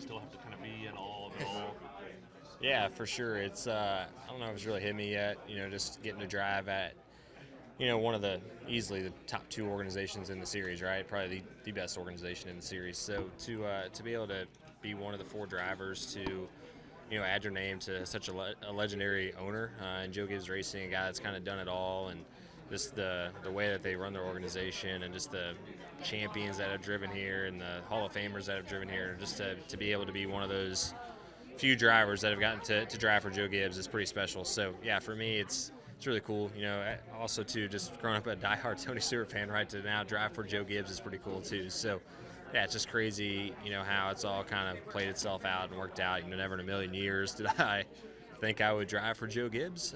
still have to kind of be in awe of it all? Yeah, for sure. It's I don't know if it's really hit me yet. Just getting to drive at one of the easily the top two organizations in the series, right? Probably the best organization in the series. So to be able to be one of the four drivers to add your name to such a legendary owner and Joe Gibbs Racing, a guy that's kind of done it all, and just the way that they run their organization and just the champions that have driven here and the Hall of Famers that have driven here, just to be able to be one of those few drivers that have gotten to drive for Joe Gibbs is pretty special. So yeah, for me, it's really cool. Also too, just growing up a diehard Tony Stewart fan, right, to now drive for Joe Gibbs is pretty cool too. So yeah, it's just crazy, how it's all kind of played itself out and worked out. Never in a million years did I think I would drive for Joe Gibbs.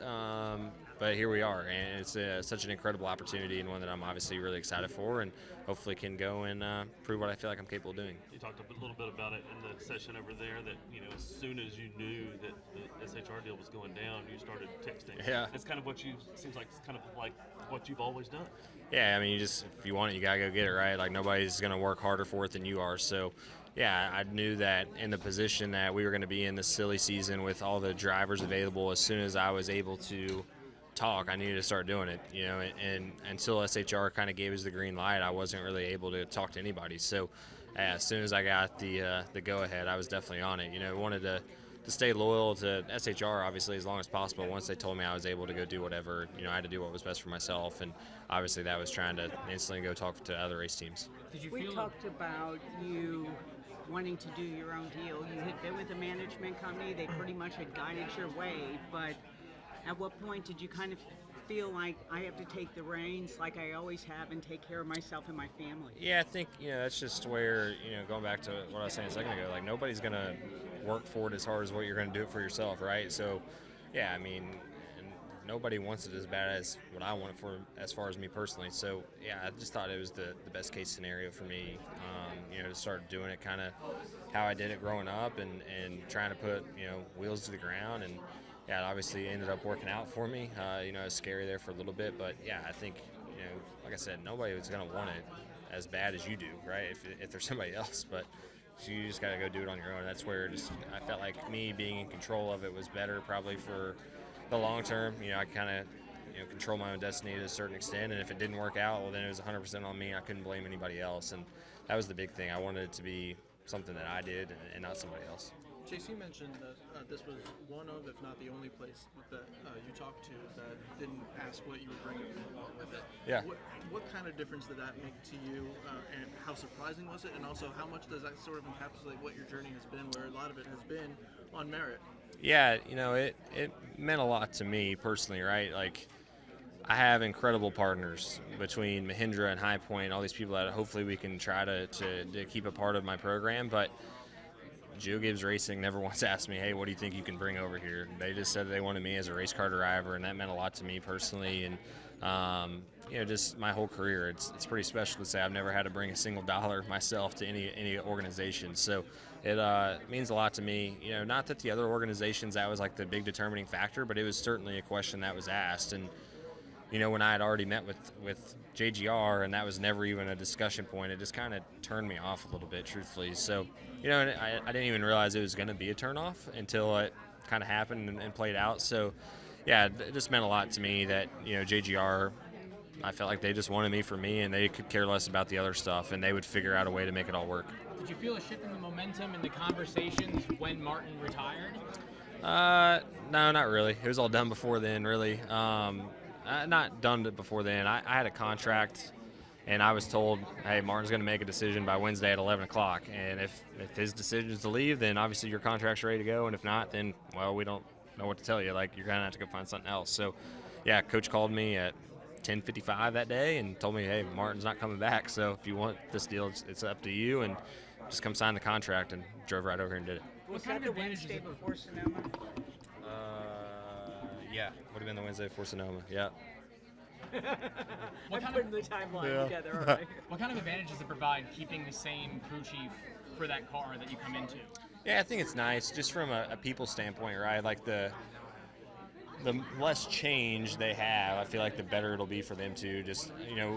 But here we are, and it's such an incredible opportunity and one that I'm obviously really excited for, and hopefully can go and prove what I feel like I'm capable of doing. You talked a little bit about it in the session over there that, as soon as you knew that the SHR deal was going down, you started texting. Yeah. It's kind of seems like it's kind of like what you've always done. Yeah, I mean, if you want it, you got to go get it, right? Like, nobody's going to work harder for it than you are. So, yeah, I knew that in the position that we were going to be in this silly season with all the drivers available, as soon as I was able to talk, I needed to start doing it, and until SHR kind of gave us the green light, I wasn't really able to talk to anybody. So as soon as I got the go-ahead, I was definitely on it. Wanted to stay loyal to SHR, obviously, as long as possible. Once they told me I was able to go do whatever, I had to do what was best for myself, and obviously that was trying to instantly go talk to other race teams. We talked about you wanting to do your own deal. You had been with a management company. They pretty much had guided your way, but at what point did you kind of feel like I have to take the reins like I always have and take care of myself and my family? Yeah, I think, that's just where, going back to what I was saying a second ago, like, nobody's going to work for it as hard as what you're going to do it for yourself, right? So, yeah, I mean, and nobody wants it as bad as what I want it for as far as me personally. So, yeah, I just thought it was the best case scenario for me, to start doing it kind of how I did it growing up and trying to put, wheels to the ground. And yeah, it obviously ended up working out for me. It was scary there for a little bit, but yeah, I think, like I said, nobody was going to want it as bad as you do, right? If there's somebody else, but you just got to go do it on your own. That's where I felt like me being in control of it was better, probably for the long term. I kind of control my own destiny to a certain extent, and if it didn't work out, well, then it was 100% on me. I couldn't blame anybody else, and that was the big thing. I wanted it to be something that I did and not somebody else. Chase, you mentioned that this was one of, if not the only place that you talked to that didn't ask what you were bringing with it. Yeah. What kind of difference did that make to you, and how surprising was it? And also, how much does that sort of encapsulate what your journey has been, where a lot of it has been on merit? Yeah, it meant a lot to me personally, right? Like, I have incredible partners between Mahindra and High Point, all these people that hopefully we can try to keep a part of my program, but Joe Gibbs Racing never once asked me, hey, what do you think you can bring over here? They just said they wanted me as a race car driver, and that meant a lot to me personally. And, just my whole career, it's pretty special to say I've never had to bring a single dollar myself to any organization. So it means a lot to me. Not that the other organizations, that was like the big determining factor, but it was certainly a question that was asked. And, when I had already met with JGR and that was never even a discussion point, it just kind of turned me off a little bit, truthfully. So, I didn't even realize it was going to be a turnoff until it kind of happened and played out. So, yeah, it just meant a lot to me that, JGR, I felt like they just wanted me for me, and they could care less about the other stuff, and they would figure out a way to make it all work. Did you feel a shift in the momentum in the conversations when Martin retired? No, not really. It was all done before then, really. Not done before then. I had a contract, and I was told, hey, Martin's going to make a decision by Wednesday at 11 o'clock. And if his decision is to leave, then obviously your contract's ready to go. And if not, then, well, we don't know what to tell you. Like, you're going to have to go find something else. So, yeah, Coach called me at 10:55 that day and told me, hey, Martin's not coming back. So if you want this deal, it's up to you. And just come sign the contract, and drove right over here and did it. Was that the Wednesday before Sonoma? Yeah, would have been the Wednesday before Sonoma. Yeah. I'm putting the timeline together, all right. What kind of advantage does it provide keeping the same crew chief for that car that you come into? Yeah, I think it's nice just from a people standpoint, right? Like the the less change they have, I feel like the better it'll be for them too. Just,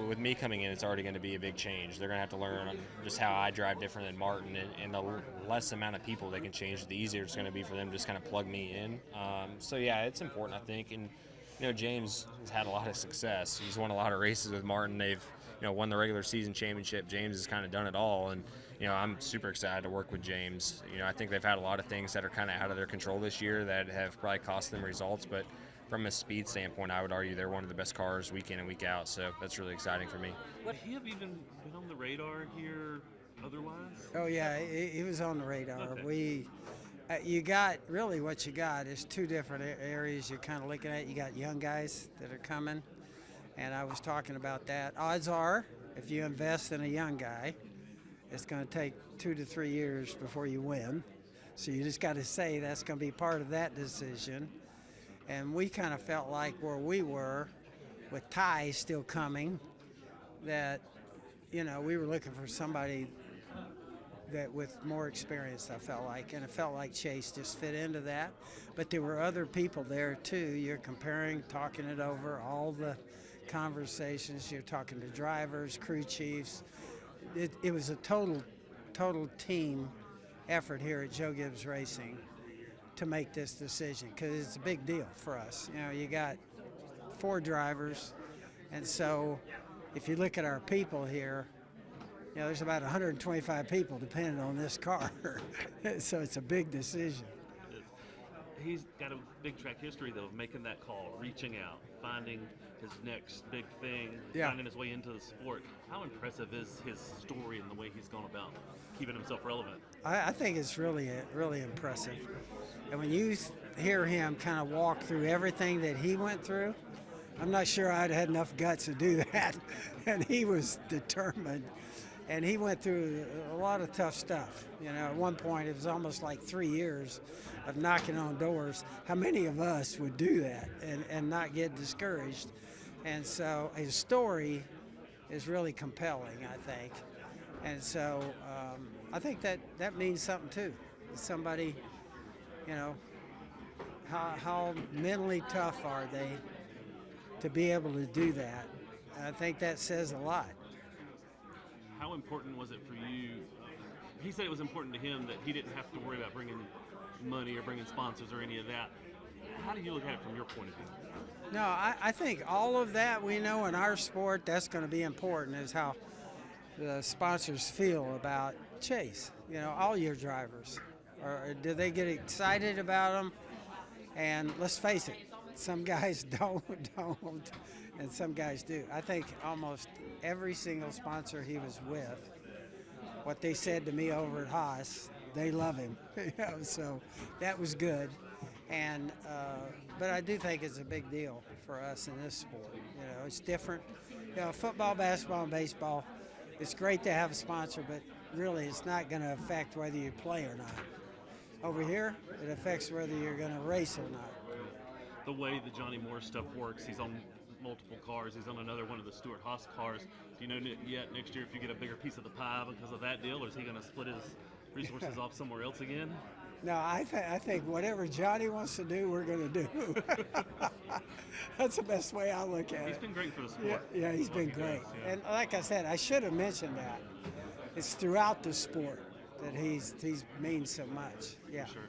with me coming in, it's already going to be a big change. They're going to have to learn just how I drive different than Martin, and the less amount of people they can change, the easier it's going to be for them to just kind of plug me in. So yeah, it's important, I think. And James has had a lot of success. He's won a lot of races with Martin. They've won the regular season championship. James has kind of done it all, and I'm super excited to work with James. I think they've had a lot of things that are kind of out of their control this year that have probably cost them results, but from a speed standpoint, I would argue they're one of the best cars week in and week out, so that's really exciting for me. Would he have even been on the radar here otherwise? Oh yeah, he was on the radar. Okay. You got, really what you got is two different areas you're kind of looking at. You got young guys that are coming, and I was talking about that. Odds are, if you invest in a young guy, it's going to take 2 to 3 years before you win. So you just got to say that's going to be part of that decision. And we kind of felt like where we were, with Ty still coming, that, we were looking for somebody that with more experience, I felt like. And it felt like Chase just fit into that. But there were other people there, too. You're comparing, talking it over, all the conversations. You're talking to drivers, crew chiefs. It was a total team effort here at Joe Gibbs Racing to make this decision, because it's a big deal for us. You got 4 drivers, and so if you look at our people here, there's about 125 people depending on this car. So it's a big decision. He's got a big track history, though, of making that call, reaching out, finding his next big thing, finding his way into the sport. How impressive is his story and the way he's gone about keeping himself relevant? I think it's really impressive. And when you hear him kind of walk through everything that he went through, I'm not sure I'd had enough guts to do that. And he was determined. And he went through a lot of tough stuff. At one point, it was almost like 3 years of knocking on doors. How many of us would do that and not get discouraged? And so his story is really compelling, I think. And so I think that means something, too. Somebody, how mentally tough are they to be able to do that? I think that says a lot. How important was it for you? He said it was important to him that he didn't have to worry about bringing money or bringing sponsors or any of that. How do you look at it from your point of view? No, I think all of that, we know in our sport, that's going to be important, is how the sponsors feel about Chase. All your drivers. Or do they get excited about them? And let's face it, some guys don't, and some guys do. I think almost every single sponsor he was with, what they said to me over at Haas, they love him. So that was good. And but I do think it's a big deal for us in this sport. It's different. Football, basketball, and baseball, it's great to have a sponsor, but really it's not going to affect whether you play or not. Over here, it affects whether you're going to race or not. The way the Johnny Moore stuff works, he's on multiple cars. He's on another one of the Stuart Haas cars. Do you know yet next year if you get a bigger piece of the pie because of that deal, or is he going to split his resources off somewhere else again? No, I think whatever Johnny wants to do, we're going to do. That's the best way I look at it. He's been great for the sport. Yeah, he's been great. And like I said, I should have mentioned that. It's throughout the sport that he's means so much. Yeah. Sure.